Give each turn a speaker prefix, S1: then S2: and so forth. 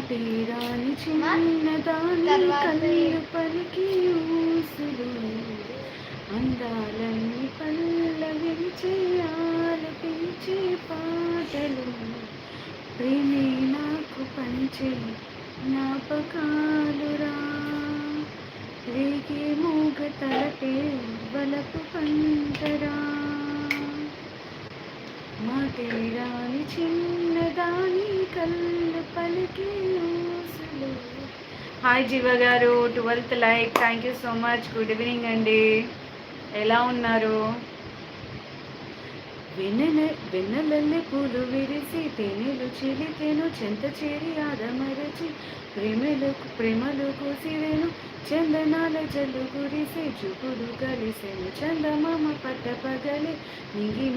S1: మాటేరాని చిన్నదాని కళ్ళు పలికి ఊసులు అందాలన్నీ పల్లవించే ఆలపించే పాటలు ప్రేమే నాకు పంచే జ్ఞాపకాలురా రేగే మూగ తలపే బలపు పంటరా మాటేరాని చిన్నదాని కళ్ళు పలికి ఊసులు. హాయ్ జీవ గారు, 12th like, thank you so much. Good evening అండి, ఎలా ఉన్నారు? వెన్నెలల్లె పూలు విరిసి తేనెలు చిలికెను చెంత చేరి ఆదమరచి ప్రేమలు కోసివేను చందనాల జల్లు కురిసే చూపులు కలిసెను చందమామ పట్ట పగలే నింగి